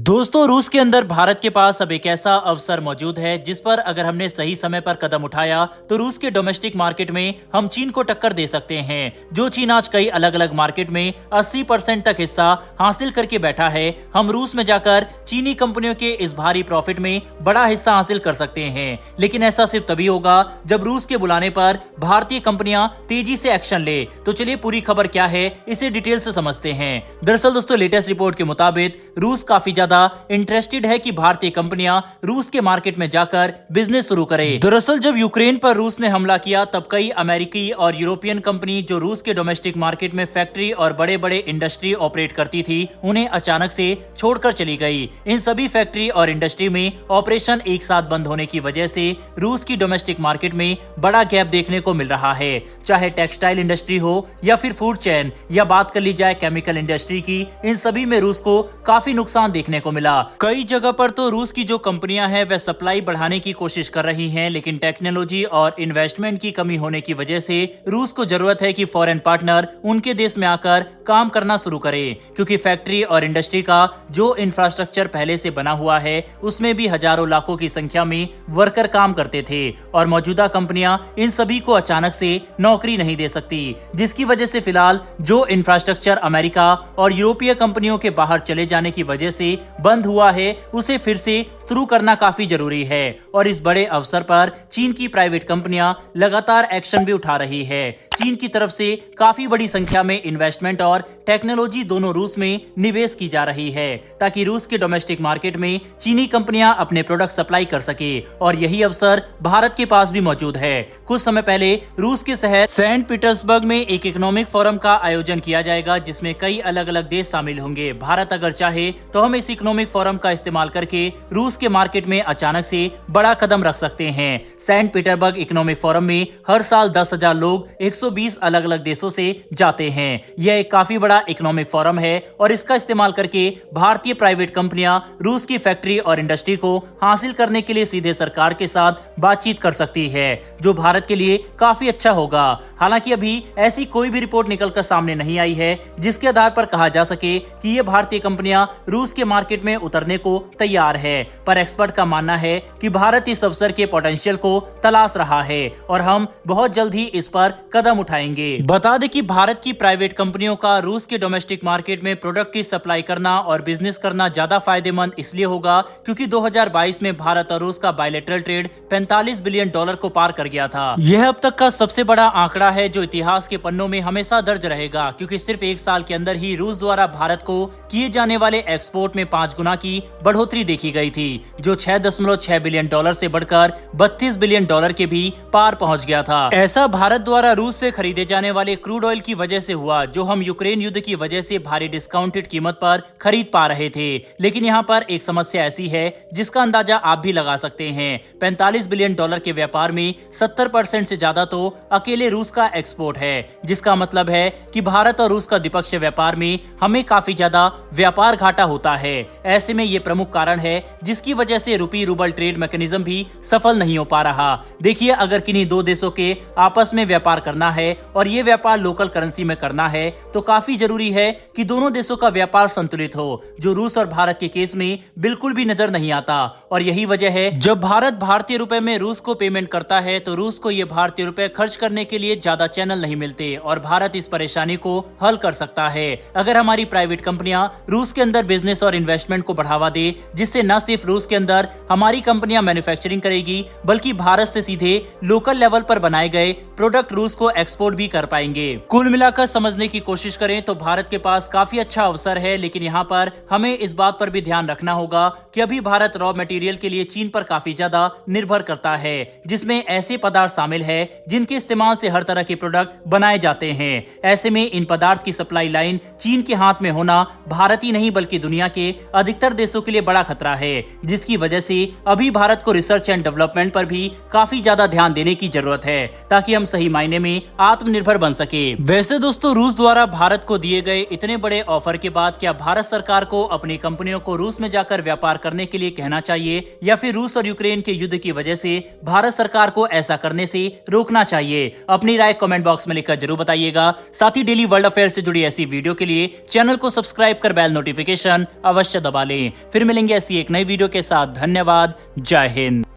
दोस्तों, रूस के अंदर भारत के पास अब एक ऐसा अवसर मौजूद है जिस पर अगर हमने सही समय पर कदम उठाया तो रूस के डोमेस्टिक मार्केट में हम चीन को टक्कर दे सकते हैं। जो चीन आज कई अलग अलग मार्केट में 80% तक हिस्सा हासिल करके बैठा है, हम रूस में जाकर चीनी कंपनियों के इस भारी प्रॉफिट में बड़ा हिस्सा हासिल कर सकते हैं। लेकिन ऐसा सिर्फ तभी होगा जब रूस के बुलाने पर भारतीय कंपनियां तेजी से एक्शन ले। तो चलिए पूरी खबर क्या है इसे डिटेल से समझते हैं। दरअसल दोस्तों, लेटेस्ट रिपोर्ट के मुताबिक रूस काफी ज्यादा इंटरेस्टेड है कि भारतीय कंपनियां रूस के मार्केट में जाकर बिजनेस शुरू करें। दरअसल जब यूक्रेन पर रूस ने हमला किया तब कई अमेरिकी और यूरोपियन कंपनी जो रूस के डोमेस्टिक मार्केट में फैक्ट्री और बड़े बड़े इंडस्ट्री ऑपरेट करती थी, उन्हें अचानक से छोड़कर चली गई। इन सभी फैक्ट्री और इंडस्ट्री में ऑपरेशन एक साथ बंद होने की वजह से रूस की डोमेस्टिक मार्केट में बड़ा गैप देखने को मिल रहा है। चाहे टेक्सटाइल इंडस्ट्री हो या फिर फूड चेन या बात कर ली जाए केमिकल इंडस्ट्री की, इन सभी में रूस को काफी नुकसान देखने को मिला। कई जगह पर तो रूस की जो कंपनियां हैं वह सप्लाई बढ़ाने की कोशिश कर रही हैं, लेकिन टेक्नोलॉजी और इन्वेस्टमेंट की कमी होने की वजह से रूस को जरूरत है कि फॉरेन पार्टनर उनके देश में आकर काम करना शुरू करे, क्योंकि फैक्ट्री और इंडस्ट्री का जो इंफ्रास्ट्रक्चर पहले से बना हुआ है उसमें भी हजारों लाखों की संख्या में वर्कर काम करते थे और मौजूदा कंपनियां इन सभी को अचानक से नौकरी नहीं दे सकती, जिसकी वजह से फिलहाल जो इंफ्रास्ट्रक्चर अमेरिका और यूरोपीय कंपनियों के बाहर चले जाने की वजह से बंद हुआ है उसे फिर से शुरू करना काफी जरूरी है। और इस बड़े अवसर पर चीन की प्राइवेट कंपनियां लगातार एक्शन भी उठा रही है। चीन की तरफ से काफी बड़ी संख्या में इन्वेस्टमेंट और टेक्नोलॉजी दोनों रूस में निवेश की जा रही है ताकि रूस के डोमेस्टिक मार्केट में चीनी कंपनियां अपने प्रोडक्ट सप्लाई कर सके। और यही अवसर भारत के पास भी मौजूद है। कुछ समय पहले रूस के शहर सेंट पीटर्सबर्ग में एक इकोनॉमिक फोरम का आयोजन किया जाएगा जिसमें कई अलग अलग देश शामिल होंगे। भारत अगर चाहे तो हम इस इकोनॉमिक फोरम का इस्तेमाल करके रूस के मार्केट में अचानक से बड़ा कदम रख सकते हैं। सेंट पीटर्सबर्ग इकोनॉमिक फोरम में हर साल 10,000 लोग 120 अलग अलग देशों से जाते हैं। यह एक काफी बड़ा इकोनॉमिक फोरम है और इसका इस्तेमाल करके भारतीय प्राइवेट कंपनियां रूस की फैक्ट्री और इंडस्ट्री को हासिल करने के लिए सीधे सरकार के साथ बातचीत कर सकती है, जो भारत के लिए काफी अच्छा होगा। हालांकि अभी ऐसी कोई भी रिपोर्ट निकलकर सामने नहीं आई है जिसके आधार पर कहा जा सके कि ये भारतीय कंपनियां रूस के मार्केट में उतरने को तैयार है, पर एक्सपर्ट का मानना है कि भारत इस अवसर के पोटेंशियल को तलाश रहा है और हम बहुत जल्द ही इस पर कदम उठाएंगे। बता दें कि भारत की प्राइवेट कंपनियों का रूस के डोमेस्टिक मार्केट में प्रोडक्ट की सप्लाई करना और बिजनेस करना ज्यादा फायदेमंद इसलिए होगा क्योंकि 2022 में भारत और रूस का बायलैटरल ट्रेड $45 बिलियन को पार कर गया था। यह अब तक का सबसे बड़ा आंकड़ा है जो इतिहास के पन्नों में हमेशा दर्ज रहेगा, क्योंकि सिर्फ एक साल के अंदर ही रूस द्वारा भारत को किए जाने वाले एक्सपोर्ट में 5 गुना की बढ़ोतरी देखी गई थी, जो $6.6 बिलियन से बढ़कर $32 बिलियन के भी पार पहुंच गया था। ऐसा भारत द्वारा रूस से खरीदे जाने वाले क्रूड ऑयल की वजह से हुआ, जो हम यूक्रेन युद्ध की वजह से भारी डिस्काउंटेड कीमत पर खरीद पा रहे थे। लेकिन यहाँ पर एक समस्या ऐसी है जिसका अंदाजा आप भी लगा सकते हैं। $45 बिलियन के व्यापार में 70% से ज्यादा तो अकेले रूस का एक्सपोर्ट है, जिसका मतलब है कि भारत और रूस का द्विपक्षीय व्यापार में हमें काफी ज्यादा व्यापार घाटा होता है। ऐसे में ये प्रमुख कारण है जिसकी वजह से रूपी रूबल ट्रेड मैकेनिज्म भी सफल नहीं हो पा रहा। देखिए, अगर किन्हीं दो देशों के आपस में व्यापार करना है और ये व्यापार लोकल करेंसी में करना है तो काफी जरूरी है कि दोनों देशों का व्यापार संतुलित हो, जो रूस और भारत के केस में बिल्कुल भी नजर नहीं आता। और यही वजह है जब भारत भारतीय रुपए में रूस को पेमेंट करता है तो रूस को ये भारतीय रुपए खर्च करने के लिए ज्यादा चैनल नहीं मिलते और भारत इस परेशानी को हल कर सकता है अगर हमारी प्राइवेट कंपनियां रूस के अंदर बिजनेस और इन्वेस्टमेंट को बढ़ावा दे, जिससे न सिर्फ रूस के अंदर हमारी कंपनियां मैन्युफैक्चरिंग करेगी बल्कि भारत से सीधे लोकल लेवल पर बनाए गए प्रोडक्ट रूस को एक्सपोर्ट भी कर पाएंगे। कुल मिलाकर समझने की कोशिश करें तो भारत के पास काफी अच्छा अवसर है, लेकिन यहाँ पर हमें इस बात पर भी ध्यान रखना होगा कि अभी भारत रॉ मटेरियल के लिए चीन पर काफी ज्यादा निर्भर करता है, जिसमें ऐसे पदार्थ शामिल है जिनके इस्तेमाल से हर तरह के प्रोडक्ट बनाए जाते हैं। ऐसे में इन पदार्थ की सप्लाई लाइन चीन के हाथ में होना भारत ही नहीं बल्कि दुनिया के अधिकतर देशों के लिए बड़ा खतरा है, जिसकी वजह से अभी भारत को रिसर्च एंड डेवलपमेंट पर भी काफी ज्यादा ध्यान देने की जरूरत है ताकि हम सही मायने में आत्मनिर्भर बन सके। वैसे दोस्तों, रूस द्वारा भारत को दिए गए इतने बड़े ऑफर के बाद क्या भारत सरकार को अपनी कंपनियों को रूस में जाकर व्यापार करने के लिए कहना चाहिए या फिर रूस और यूक्रेन के युद्ध की वजह से भारत सरकार को ऐसा करने से रोकना चाहिए? अपनी राय कमेंट बॉक्स में लिखकर जरूर बताइएगा। साथ ही डेली वर्ल्ड अफेयर्स से जुड़ी ऐसी वीडियो के लिए चैनल को सब्सक्राइब कर बेल नोटिफिकेशन अवश्य अवश्य दबा लें। फिर मिलेंगे ऐसी एक नई वीडियो के साथ। धन्यवाद। जय हिंद।